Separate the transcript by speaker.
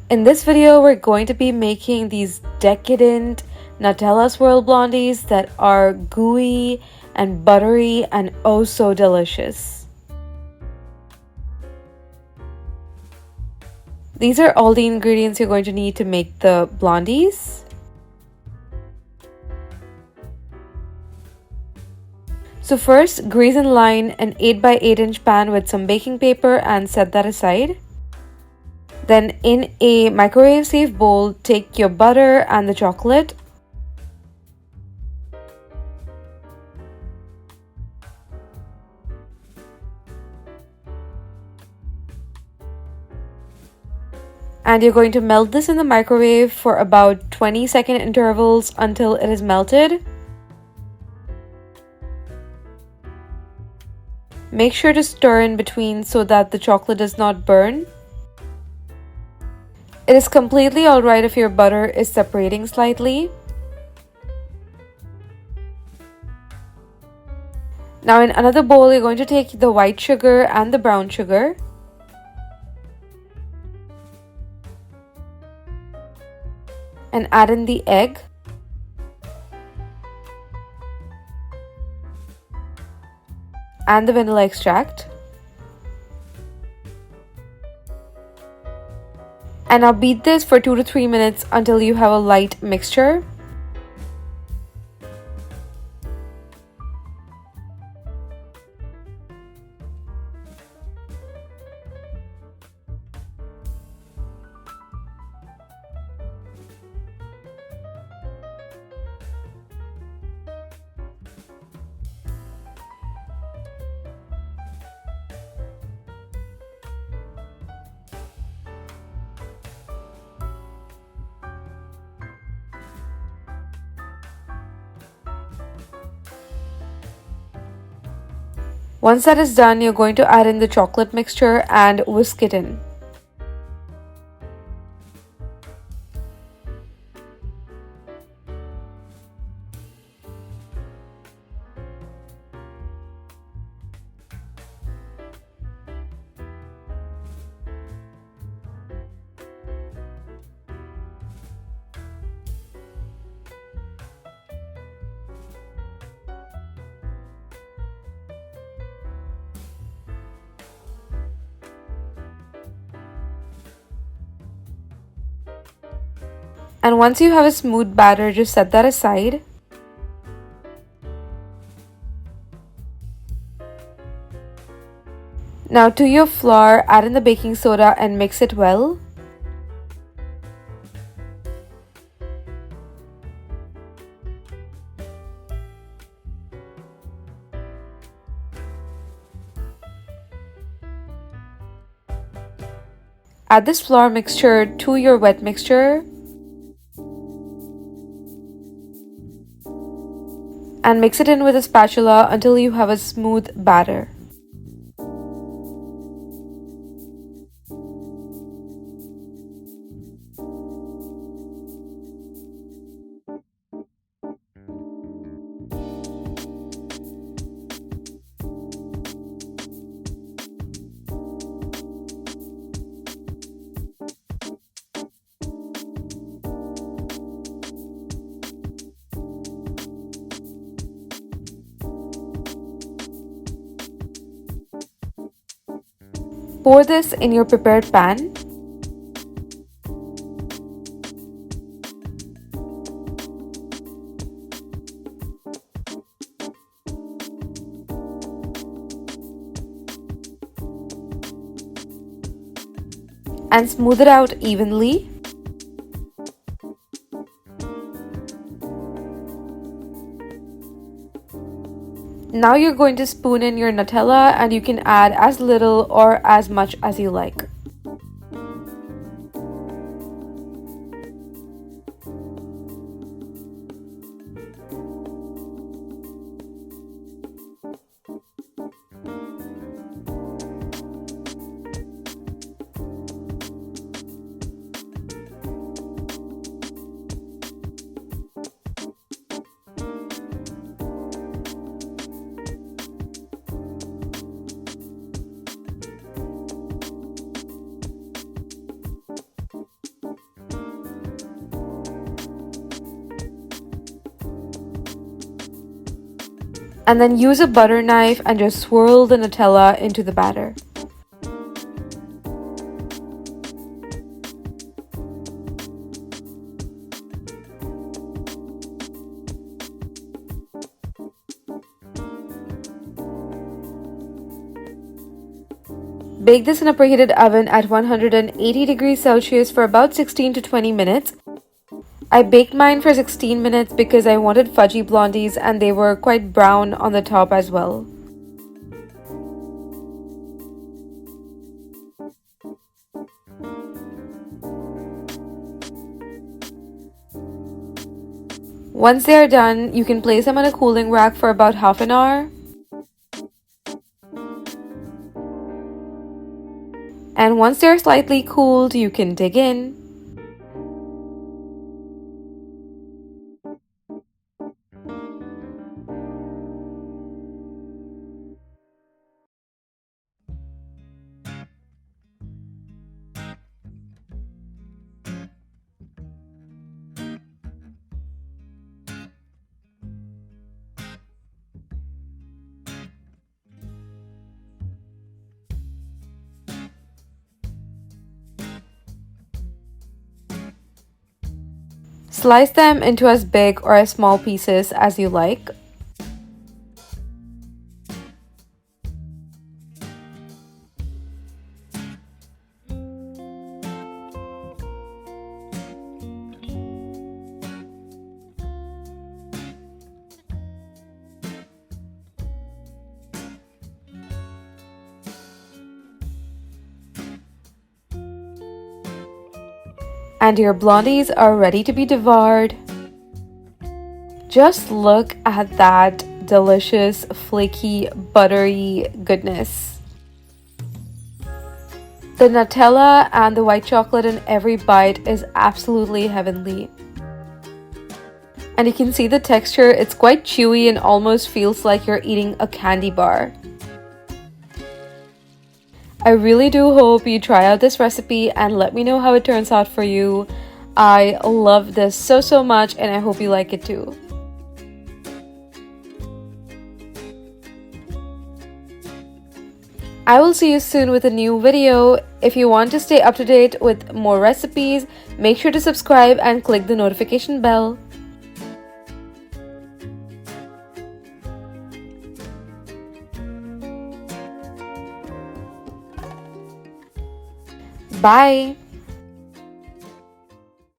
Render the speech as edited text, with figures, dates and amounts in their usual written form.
Speaker 1: In this video, we're going to be making these decadent Nutella Swirl Blondies that are gooey and buttery and oh so delicious. These are all the ingredients you're going to need to make the blondies. So first, grease and line an 8x8-inch pan with some baking paper and set that aside. Then in a microwave-safe bowl, take your butter and the chocolate. And you're going to melt this in the microwave for about 20-second intervals until it is melted. Make sure to stir in between so that the chocolate does not burn. It is completely alright if your butter is separating slightly. Now in another bowl, you're going to take the white sugar and the brown sugar. And add in the egg. And the vanilla extract. And now beat this for 2 to 3 minutes until you have a light mixture. Once that is done, you're going to add in the chocolate mixture and whisk it in. And once you have a smooth batter, just set that aside. Now to your flour, add in the baking soda and mix it well. Add this flour mixture to your wet mixture. And mix it in with a spatula until you have a smooth batter. Pour this in your prepared pan. And smooth it out evenly. Now you're going to spoon in your Nutella and you can add as little or as much as you like. And then use a butter knife and just swirl the Nutella into the batter. Bake this in a preheated oven at 180 degrees Celsius for about 16 to 20 minutes. I baked mine for 16 minutes because I wanted fudgy blondies and they were quite brown on the top as well. Once they are done, you can place them on a cooling rack for about half an hour. And once they're slightly cooled, you can dig in. Slice them into as big or as small pieces as you like. And your blondies are ready to be devoured. Just look at that delicious, flaky, buttery goodness. The Nutella and the white chocolate in every bite is absolutely heavenly. And you can see the texture, it's quite chewy and almost feels like you're eating a candy bar. I really do hope you try out this recipe and let me know how it turns out for you. I love this so much and I hope you like it too. I will see you soon with a new video. If you want to stay up to date with more recipes, make sure to subscribe and click the notification bell. Bye!